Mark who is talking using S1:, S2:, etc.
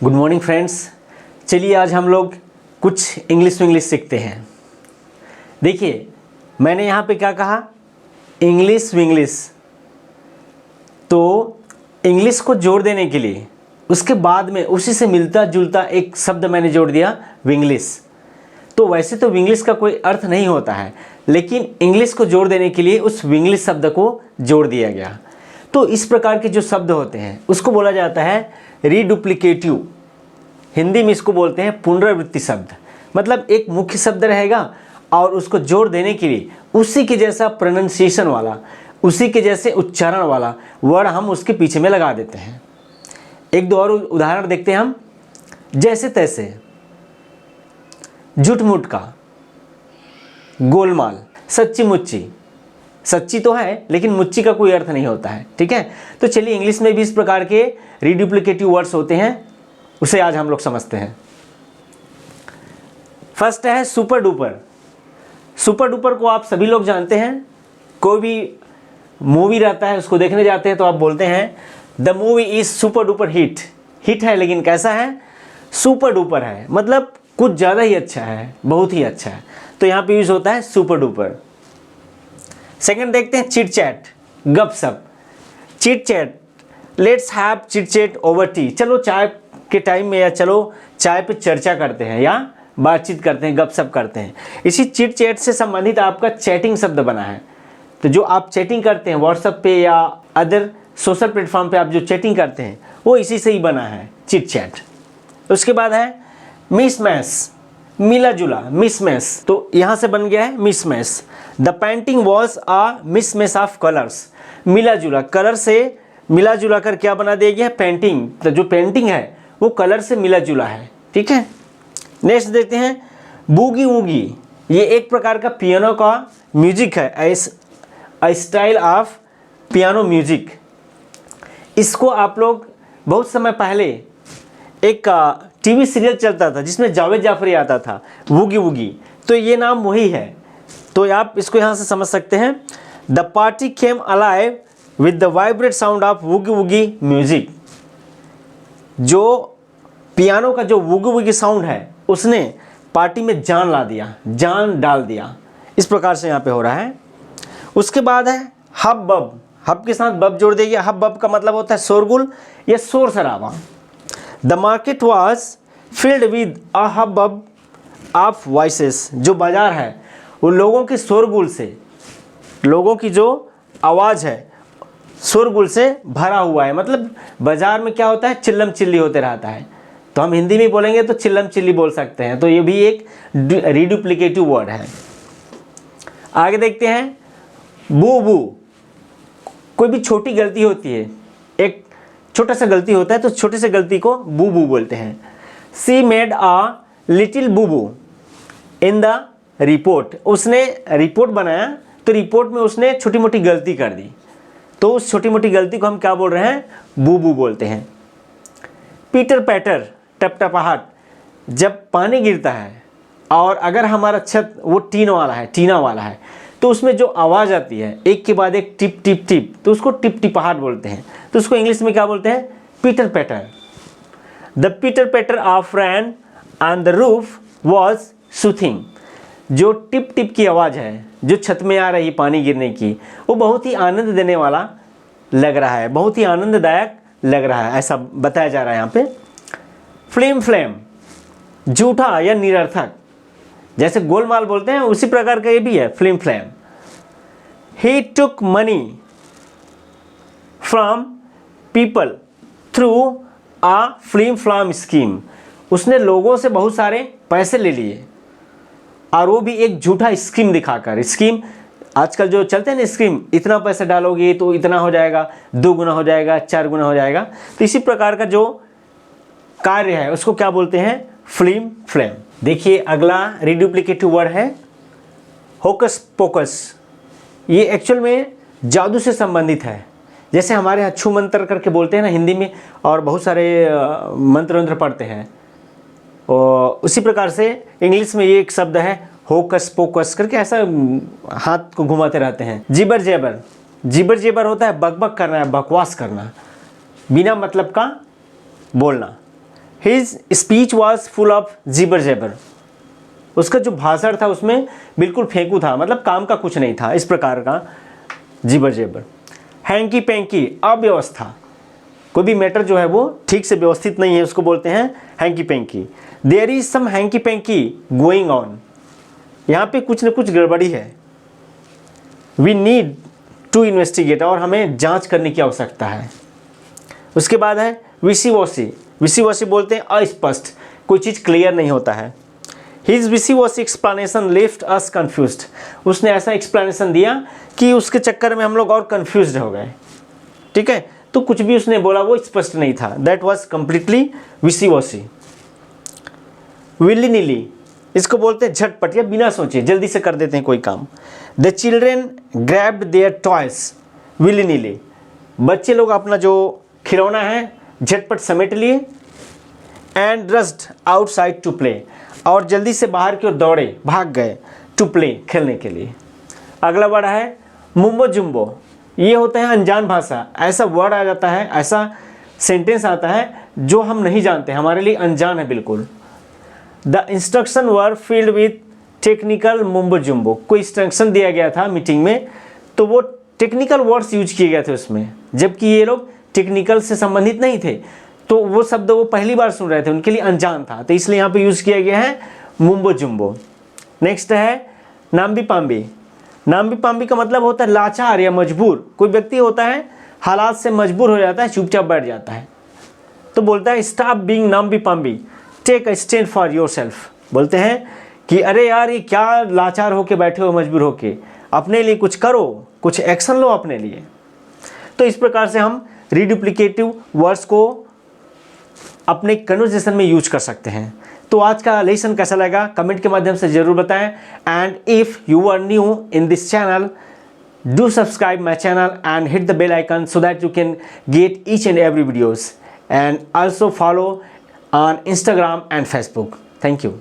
S1: Good morning friends. चलिए आज हम लोग कुछ इंग्लिश सीखते हैं। देखिए मैंने यहाँ पे क्या कहा, इंग्लिश विंग्लिश। तो इंग्लिश को जोड़ देने के लिए उसके बाद में उसी से मिलता जुलता एक शब्द मैंने जोड़ दिया, विंग्लिश। तो वैसे तो विंग्लिश का कोई अर्थ नहीं होता है, लेकिन इंग्लिश को जोड़ देने के लिए उस विंग्लिश शब्द को जोड़ दिया गया। तो इस प्रकार के जो शब्द होते हैं उसको बोला जाता है रीडुप्लिकेटिव। हिंदी में इसको बोलते हैं पुनरावृत्ति शब्द। मतलब एक मुख्य शब्द रहेगा और उसको जोड़ देने के लिए उसी के जैसा प्रोनाउंसिएशन वाला, उसी के जैसे उच्चारण वाला वर्ड हम उसके पीछे में लगा देते हैं। एक दो और उदाहरण देखते हैं हम। जैसे तैसे, झूठ मूठ का, गोलमाल, सच्ची मुच्ची। सच्ची तो है लेकिन मुच्ची का कोई अर्थ नहीं होता है, ठीक है। तो चलिए इंग्लिश में भी इस प्रकार के रीडुप्लिकेटिव वर्ड्स होते हैं, उसे आज हम लोग समझते हैं। फर्स्ट है सुपर डुपर। सुपर डुपर को आप सभी लोग जानते हैं। कोई भी मूवी रहता है उसको देखने जाते हैं तो आप बोलते हैं the movie is super duper hit. Hit है लेकिन कैसा है, सुपर डुपर है, मतलब कुछ ज़्यादा ही अच्छा है, बहुत ही अच्छा है। तो यहाँ पे यूज होता है सुपर डुपर। सेकंड देखते हैं चिट चैट, गपशप। Chit chat, let's have chit chat over T. चलो चाय के टाइम में, या चलो चाय पे चर्चा करते हैं या बातचीत करते हैं, गपशप करते हैं। इसी चिट चैट से संबंधित आपका चैटिंग शब्द बना है। तो जो आप चैटिंग करते हैं व्हाट्सएप पे या अदर सोशल प्लेटफॉर्म पे, आप जो चैटिंग करते हैं वो इसी से ही बना है, चिट चैट। उसके बाद है मिसमैच, मिला जुला, मिसमैच। तो यहाँ से बन गया है mismatch. The painting was a mismatch of colours. मिला जुला, कलर से मिला जुला कर क्या बना दिया गया है, पेंटिंग। तो जो पेंटिंग है वो कलर से मिला जुला है, ठीक है। नेक्स्ट देखते हैं बूगी वूगी। ये एक प्रकार का पियानो का म्यूजिक है, स्टाइल ऑफ पियानो म्यूजिक। इसको आप लोग बहुत समय पहले एक टीवी सीरियल चलता था जिसमें जावेद जाफरी आता था, वूगी वूगी। तो ये नाम वही है। तो आप इसको यहाँ से समझ सकते हैं, the party came alive with the vibrate sound of woogie woogie music. जो पियानो का जो वूगी वूगी साउंड है उसने पार्टी में जान ला दिया, जान डाल दिया। इस प्रकार से यहाँ पे हो रहा है। उसके बाद है हब बब। हब के साथ बब जोड़ देंगे। हब बब का मतलब होता है शोरगुल या शोर शराबा। The market was filled with a hub बब ऑफ वॉइसेस। जो बाजार है वो लोगों के शोरगुल से, लोगों की जो आवाज़ है शोरगुल से भरा हुआ है। मतलब बाजार में क्या होता है, चिल्लम चिल्ली होते रहता है। तो हम हिंदी में बोलेंगे तो चिल्लम चिल्ली बोल सकते हैं। तो ये भी एक रीडुप्लिकेटिव वर्ड है। आगे देखते हैं बू बू। कोई भी छोटी गलती होती है, एक छोटा सा गलती होता है तो छोटे से गलती को बू बू बोलते हैं। सी मेड अ लिटिल बू बू इन द रिपोर्ट। उसने रिपोर्ट बनाया तो रिपोर्ट में उसने छोटी मोटी गलती कर दी, तो उस छोटी मोटी गलती को हम क्या बोल रहे हैं, बू बू बोलते हैं। पीटर पैटर, टपटपाहट। जब पानी गिरता है और अगर हमारा छत वो टीना वाला है तो उसमें जो आवाज़ आती है एक के बाद एक टिप टिप टिप, तो उसको टिप टिपाहट बोलते हैं। तो उसको इंग्लिश में क्या बोलते हैं, pitter patter. The pitter patter of rain on the roof was soothing. जो टिप टिप की आवाज़ है जो छत में आ रही है पानी गिरने की, वो बहुत ही आनंद देने वाला लग रहा है, बहुत ही आनंददायक लग रहा है, ऐसा बताया जा रहा है यहाँ पे। फ्लेम फ्लेम, झूठा या निरर्थक। जैसे गोलमाल बोलते हैं उसी प्रकार का ये भी है, flim flam. He took money from people through a flim flam scheme. उसने लोगों से बहुत सारे पैसे ले लिए और वो भी एक झूठा स्कीम दिखाकर। स्कीम आजकल जो चलते हैं ना, स्कीम, इतना पैसा डालोगे तो इतना हो जाएगा, 2 गुना हो जाएगा, 4 गुना हो जाएगा। तो इसी प्रकार का जो कार्य है उसको क्या बोलते हैं, फ्लिम फ्लैम। देखिए अगला रीडुप्लिकेटिव वर्ड है होकस पोकस। ये एक्चुअल में जादू से संबंधित है। जैसे हमारे यहाँ छू मंत्र करके बोलते हैं ना हिंदी में, और बहुत सारे मंत्र पढ़ते हैं, और उसी प्रकार से इंग्लिश में ये एक शब्द है होकस पोकस करके, ऐसा हाथ को घुमाते रहते हैं। जिबर जेबर। जिबर जेबर होता है बकबक करना है, बकवास करना, बिना मतलब का बोलना। His speech was full of jibber jabber, उसका जो भाषण था उसमें बिल्कुल फेंकू था, मतलब काम का कुछ नहीं था, इस प्रकार का जीबर जेबर। हैंकी पैंकी, अव्यवस्था, कोई भी मैटर जो है वो ठीक से व्यवस्थित नहीं है, उसको बोलते हैं hanky panky. There is some hanky panky going on, यहाँ पे कुछ न कुछ गड़बड़ी है। वी नीड टू इन्वेस्टिगेट, और हमें जांच करने की आवश्यकता है। उसके बाद है विसी वॉसी, विसी वॉसी बोलते हैं अस्पष्ट, कोई चीज़ क्लियर नहीं होता है। His wishy washy explanation left us confused, उसने ऐसा एक्सप्लेनेशन दिया कि उसके चक्कर में हम लोग और कन्फ्यूज्ड हो गए। ठीक है, तो कुछ भी उसने बोला वो स्पष्ट नहीं था, दैट वॉज कम्प्लीटली विसी वॉसी। विली नीली, इसको बोलते हैं झटपट या बिना सोचे जल्दी से कर देते हैं कोई काम। The children grabbed their toys willy nilly, बच्चे लोग अपना जो खिलौना है झटपट समेट लिए। And rushed outside to play, और जल्दी से बाहर की ओर दौड़े, भाग गए, टू प्ले, खेलने के लिए। अगला वर्ड है मुम्बो जुम्बो, ये होता है अनजान भाषा, ऐसा वर्ड आ जाता है, ऐसा सेंटेंस आता है जो हम नहीं जानते, हमारे लिए अनजान है बिल्कुल। The instruction were filled with technical mumbo jumbo, कोई इंस्ट्रक्शन दिया गया था मीटिंग में, तो वो टेक्निकल वर्ड्स यूज किए गए थे उसमें, जबकि ये लोग टेक्निकल से संबंधित नहीं थे, तो वो शब्द वो पहली बार सुन रहे थे, उनके लिए अनजान था, तो इसलिए यहाँ पे यूज़ किया गया है मुम्बो जुम्बो। नेक्स्ट है नाम्बी पाम्बी, नाम्बी पाम्बी का मतलब होता है लाचार या मजबूर, कोई व्यक्ति होता है हालात से मजबूर हो जाता है, चुपचाप बैठ जाता है, तो बोलता है stop being namby pamby, take a stand for yourself, बोलते हैं कि अरे यार ये क्या लाचार होके बैठे हो, मजबूर होके, अपने लिए कुछ करो, कुछ एक्शन लो अपने लिए। तो इस प्रकार से हम रिडुप्लिकेटिव वर्ड्स को अपने कन्वर्सेशन में यूज कर सकते हैं। तो आज का लेसन कैसा लगा कमेंट के माध्यम से ज़रूर बताएं। And if you are new in this channel, do subscribe my channel and hit the bell icon so that you can get each and every videos, and also follow on Instagram and Facebook. Thank you.